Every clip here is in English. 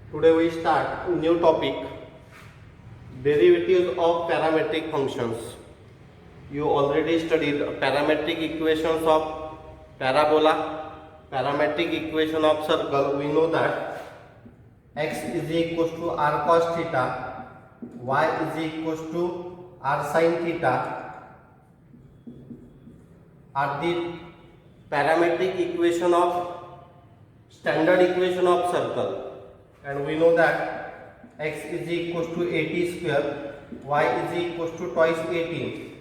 Today we start new topic, derivatives of parametric functions. You already studied parametric equations of parabola, parametric equation of circle. We know that x is equals to r cos theta, y is equals to r sin theta are the parametric equation of standard equation of circle, and we know that x is equals to 80 square, y is equals to twice 18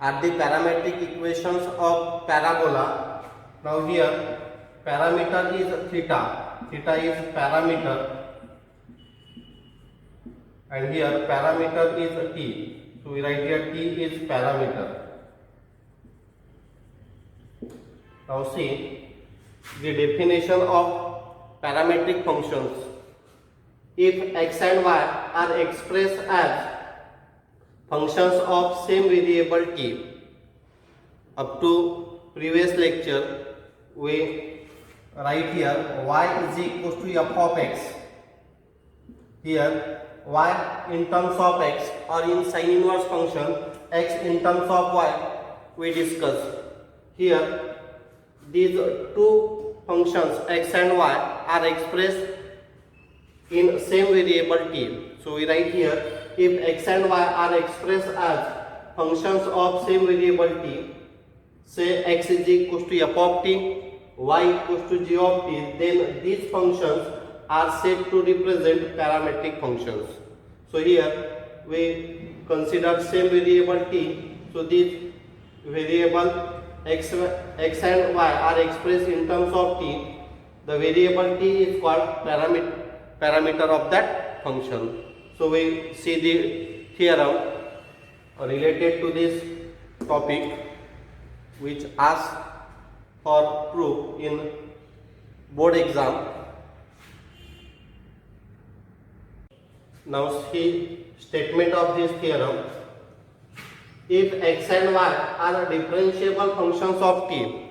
are the parametric equations of parabola. Now here parameter is theta, theta is parameter, and here parameter is t, so we write here t is parameter. Now see the definition of parametric functions. If x and y are expressed as functions of same variable t, up to previous lecture we write here y is equals to f of x. Here y in terms of x or in sin inverse function, x in terms of y we discuss. Here these two functions x and y are expressed in same variable t. So we write here if x and y are expressed as functions of same variable t, say x is equals to f of t, y equals to g of t, then these functions are said to represent parametric functions. So here we consider same variable t, so this variable x and y are expressed in terms of t. The variable t is called parameter of that function. So we see the theorem related to this topic which asks for proof in board exam. Now see statement of this theorem. If x and y are differentiable functions of t,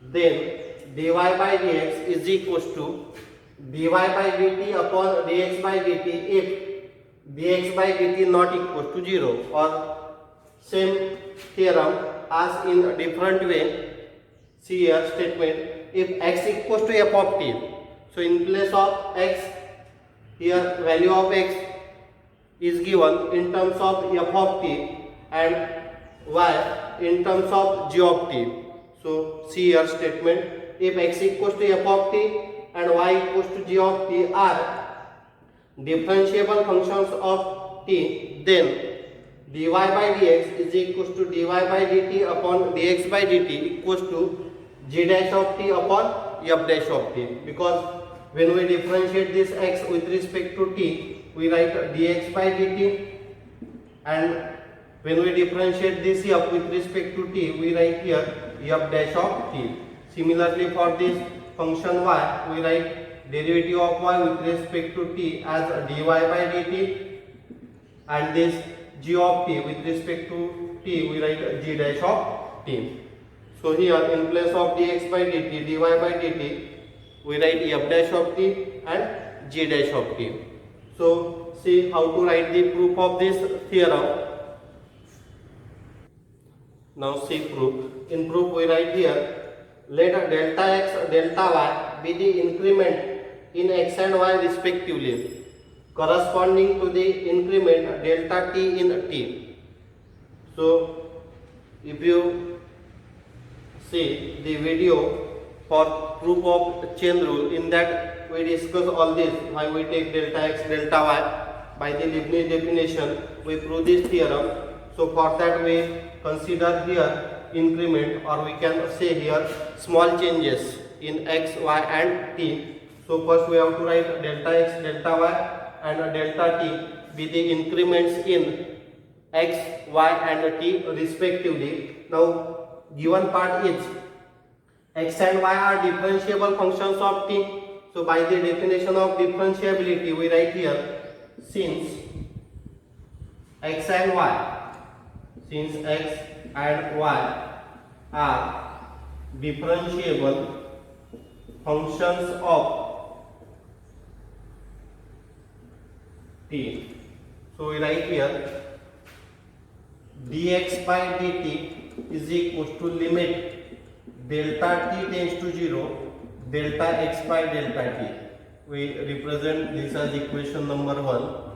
then dy by dx is equals to dy by dt upon dx by dt if dx by dt not equals to 0, or same theorem as in a different way. See here statement, if x equals to f of t, so in place of x, here value of x is given in terms of f of t and y in terms of g of t. So see here statement, if x equals to f of t and y equals to g of t are differentiable functions of t, then dy by dx is equals to dy by dt upon dx by dt equals to g dash of t upon f dash of t, because when we differentiate this x with respect to t, we write dx by dt, and when we differentiate this f with respect to t, we write here f dash of t. Similarly for this function y, we write derivative of y with respect to t as dy by dt, and this g of t with respect to t we write g dash of t. So here in place of dx by dt, dy by dt, we write f dash of t and g dash of t. So see how to write the proof of this theorem. Now see proof. In proof we write here, let delta x delta y be the increment in x and y respectively, corresponding to the increment delta t in t. So if you see the video for proof of chain rule, in that we discuss all this, why we take delta x delta y. By the Leibniz definition we prove this theorem. So for that we consider here increment, or we can say here small changes in x, y and t. So first we have to write delta x delta y and delta t be the increments in x, y and t respectively. Now given part is x and y are differentiable functions of t. So by the definition of differentiability we write here, since x and y, since x and y are differentiable functions of t. So we write here dx by dt is equals to limit delta t tends to 0 delta x by delta t. We represent this as equation number 1.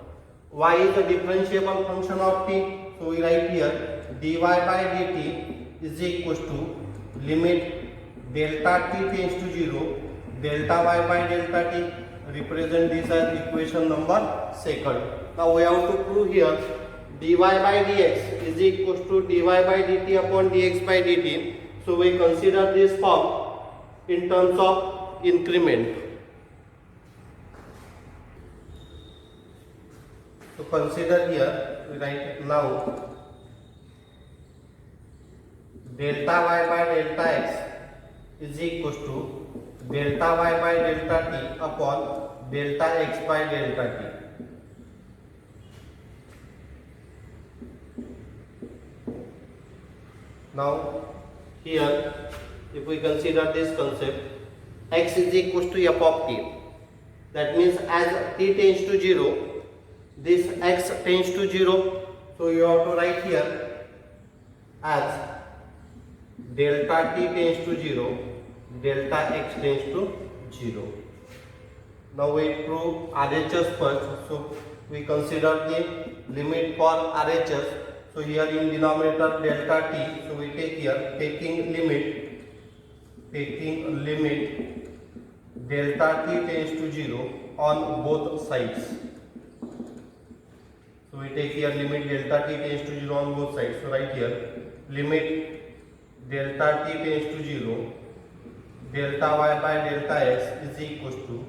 Y is the differentiable function of t. So we write here dy by dt is equals to limit delta t tends to 0 delta y by delta t. Represent this as equation number 2. Now we have to prove here dy by dx is equals to dy by dt upon dx by dt. So we consider this form in terms of increment. So consider here, we write now delta y by delta x is equals to delta y by delta t upon delta x by delta t. Now here if we consider this concept, x is equals to f of t. That means as t tends to 0, this x tends to 0. So you have to write here as delta t tends to 0, delta x tends to 0. Now we prove RHS first. So we consider the limit for RHS. So here in denominator delta t, so we take here taking limit delta t tends to 0 on both sides. So we take here limit delta t tends to 0 on both sides. So right here limit delta t tends to 0 delta y by delta x is equals to,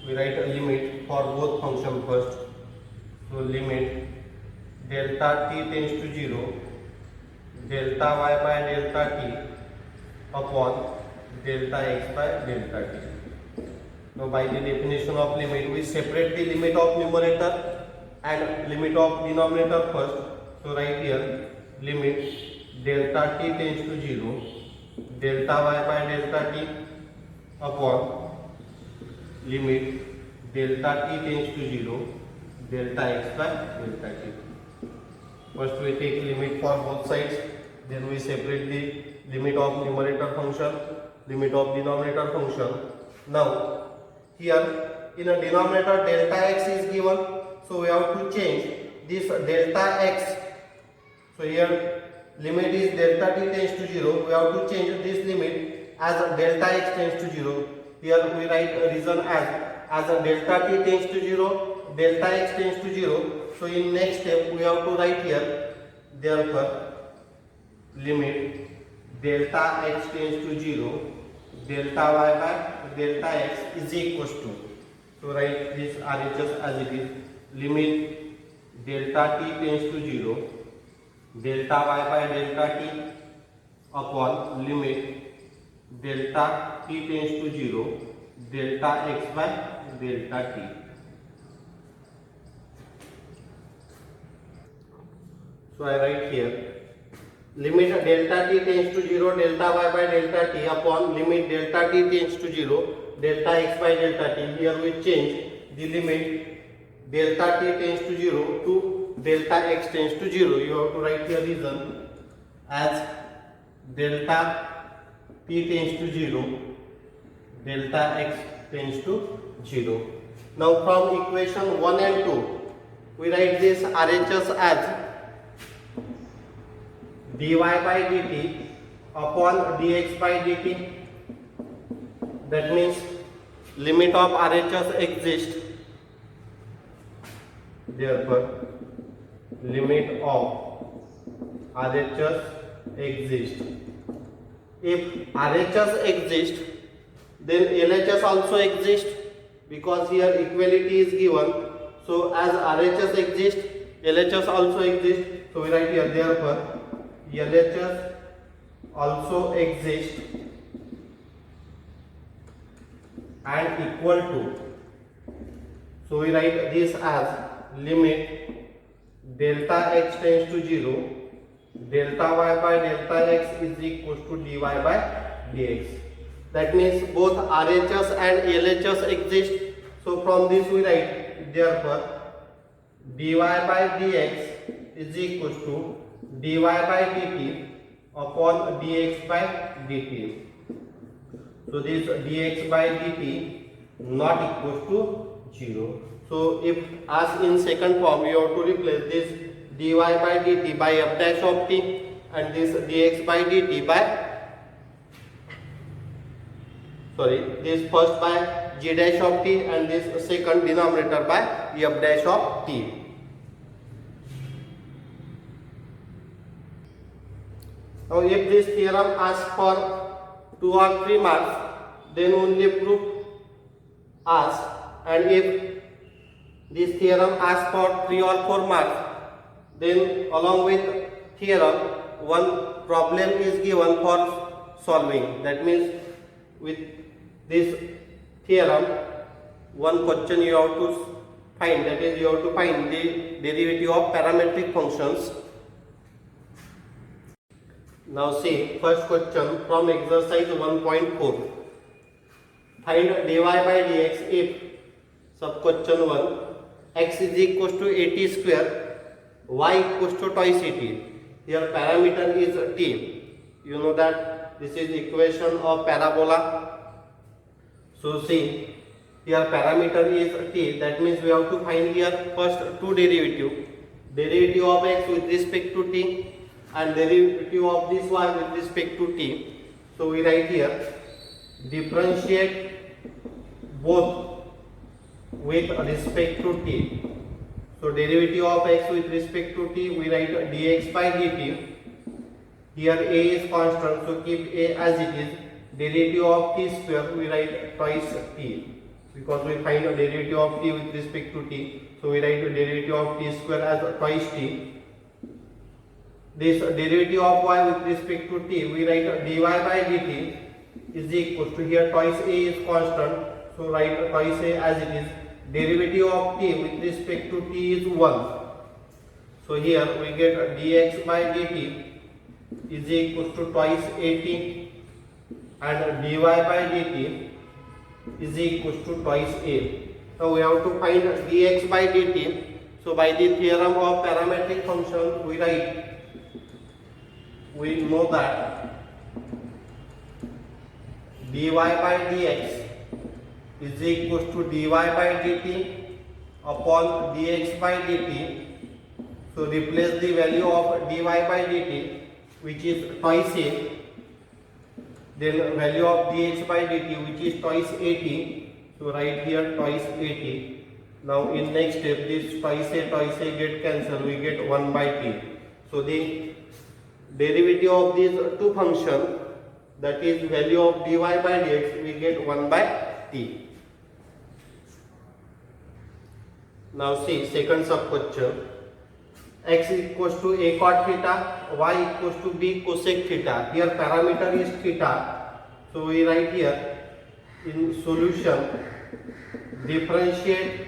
we write a limit for both function first. So limit delta t tends to 0 delta y by delta t upon delta x by delta t. Now by the definition of limit, we separate the limit of numerator and limit of denominator first. So right here limit delta t tends to 0 delta y by delta t upon limit delta t tends to 0 delta x by delta t. First we take limit for both sides, then we separate the limit of numerator function, limit of denominator function. Now here in a denominator delta x is given, so we have to change this delta x. So here limit is delta t tends to 0, we have to change this limit as delta x tends to 0. Here we write a reason as a delta t tends to 0, delta x tends to 0. So in next step we have to write here, therefore limit delta x tends to 0, delta y by delta x is equals to, so write this RHS as it is, limit delta t tends to 0, delta y by delta t upon limit delta t tends to 0, delta x by delta t. So I write here limit delta t tends to 0 delta y by delta t upon limit delta t tends to 0 delta x by delta t. Here we change the limit delta t tends to 0 to delta x tends to 0. You have to write here reason as delta t tends to 0, delta x tends to 0. Now from equation 1 and 2 we write this RHS as dy by dt upon dx by dt. That means limit of RHS exists, therefore limit of RHS exists. If RHS exists, then LHS also exists, because here equality is given. So as RHS exists, LHS also exists. So we write here therefore LHS also exists and equal to. So we write this as limit delta x tends to 0, delta y by delta x is equals to dy by dx. That means both RHS and LHS exist. So from this we write therefore dy by dx is equals to dy by dt upon dx by dt. So this dx by dt not equals to 0. So if as in second form you have to replace this dy by dt by f dash of t and this dx by dt by this first by g dash of t and this second denominator by f dash of t. Now if this theorem asks for 2 or 3 marks, then only proof ask, and if this theorem asks for 3 or 4 marks, then along with theorem one problem is given for solving. That means with this theorem one question you have to find, that is you have to find the derivative of parametric functions. Now see first question from exercise 1.4. Find dy by dx if sub question 1 x is equals to 80 square, y equals to twice 80. Here parameter is t. You know that this is equation of parabola. So see here parameter is t, that means we have to find here first two derivative of x with respect to t and derivative of this y with respect to t. So we write here differentiate both with respect to t. So derivative of x with respect to t, we write dx by dt. Here a is constant, so keep a as it is. Derivative of t square, we write twice t, because we find a derivative of t with respect to t. So we write a derivative of t square as twice t. This derivative of y with respect to t, we write dy by dt is equals to, here twice a is constant, so write twice a as it is. Derivative of t with respect to t is 1. So here we get dx by dt is equals to twice at and dy by dt is equals to twice a. Now we have to find dx by dt. So by the theorem of parametric function we know that dy by dx is equals to dy by dt upon dx by dt. So replace the value of dy by dt, which is twice a, then value of dx by dt, which is twice at. So write here twice at. Now in next step this twice a get cancelled, we get 1 by t. So the derivative of these two functions, that is value of dy by dx, we get 1 by t. Now see second sub question. X equals to a cot theta, y equals to b cosec theta. Here parameter is theta. So we write here in solution differentiate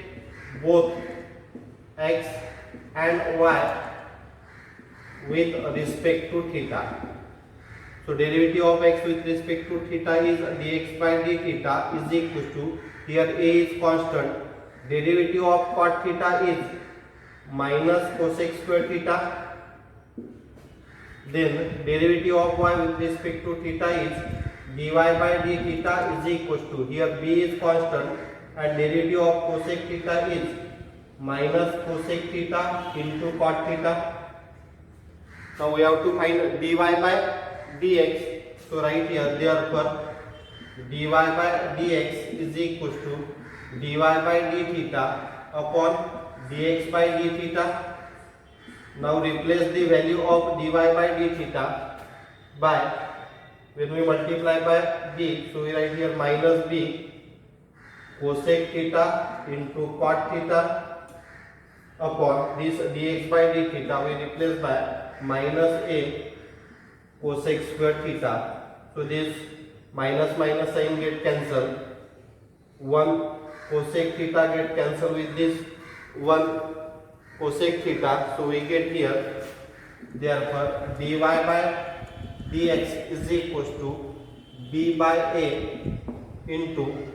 both x and y with respect to theta. So derivative of x with respect to theta is dx by d theta is equals to, here a is constant, derivative of cot theta is minus cosec square theta, then derivative of y with respect to theta is dy by d theta is equals to, here b is constant and derivative of cosec theta is minus cosec theta into cot theta. Now we have to find dy by dx. So write here therefore dy by dx is equals to dy by d theta upon dx by d theta. Now replace the value of dy by d theta by, when we multiply by b, so we write here minus b cosec theta into cot theta upon this dx by d theta, we replace by minus a cosec square theta. So this minus sign get cancelled, 1 cosec theta get cancelled with this 1 cosec theta. So we get here therefore dy by dx is equals to b by a into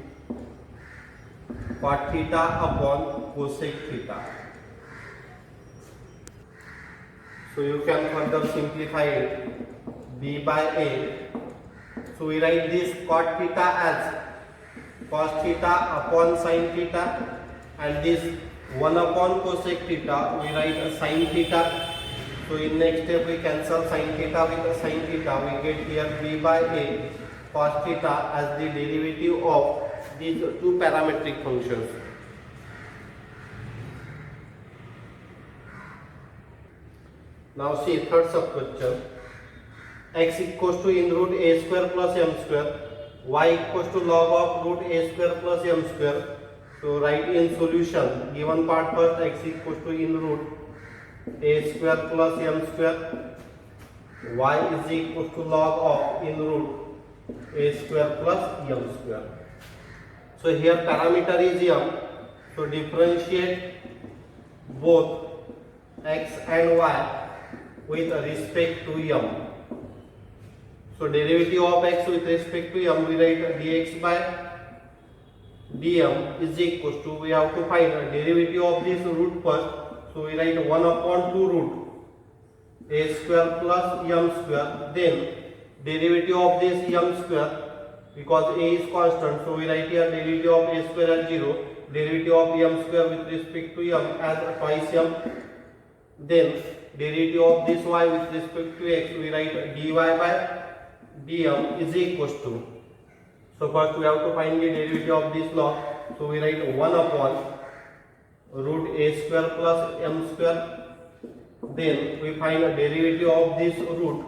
cot theta upon cosec theta. So you can further simplify it. B by A. So we write this cot theta as cos theta upon sin theta, and this 1 upon cosec theta we write as sin theta. So in next step we cancel sin theta with sin theta. We get here B by A cos theta as the derivative of these two parametric functions. Now see third sub question. X equals to in root a square plus m square, y equals to log of root a square plus m square. So write in solution given part first. X equals to in root a square plus m square, y is equals to log of in root a square plus m square. So here parameter is m. So differentiate both x and y with respect to m. So derivative of x with respect to m, we write dx by dm is equals to, we have to find a derivative of this root first. So we write 1 upon 2 root a square plus m square, then derivative of this m square, because a is constant, so we write here derivative of a square as 0, derivative of m square with respect to m as twice m, then derivative of this y with respect to x, we write dy by dm is equals to. So first we have to find the derivative of this log. So we write 1 upon root a square plus m square. Then we find a derivative of this root.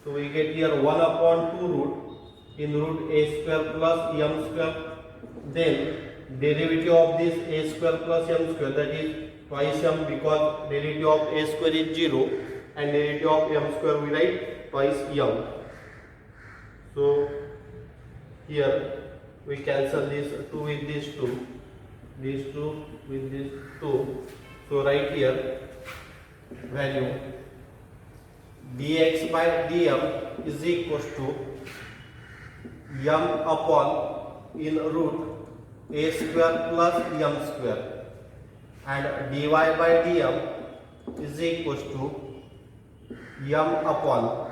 So we get here 1 upon 2 root in root a square plus m square. Then derivative of this a square plus m square, that is twice m, because derivative of a square is 0 and derivative of m square we write twice m. So here we cancel this 2 with this 2, these 2 with this 2. So right here value dx by dm is equals to m upon in root a square plus m square, and dy by dm is equals to m upon.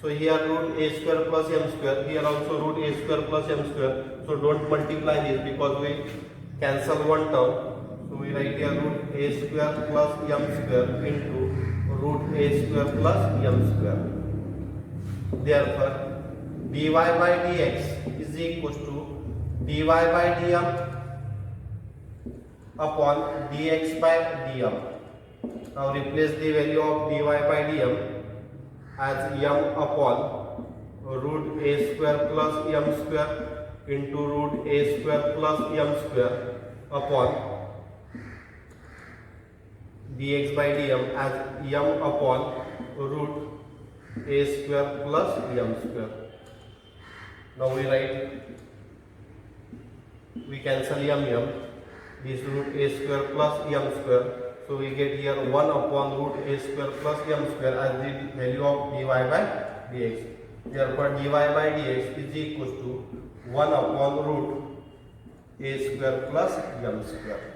So here root a square plus m square, here also root a square plus m square. So don't multiply this because we cancel one term. So we write here root a square plus m square into root a square plus m square. Therefore dy by dx is equals to dy by dm upon dx by dm. Now replace the value of dy by dm as m upon root a square plus m square into root a square plus m square upon dx by dm as m upon root a square plus m square. Now we write, we cancel m, this root a square plus m square. So we get here 1 upon root a square plus m square as the value of dy by dx. Therefore dy by dx is equals to 1 upon root a square plus m square.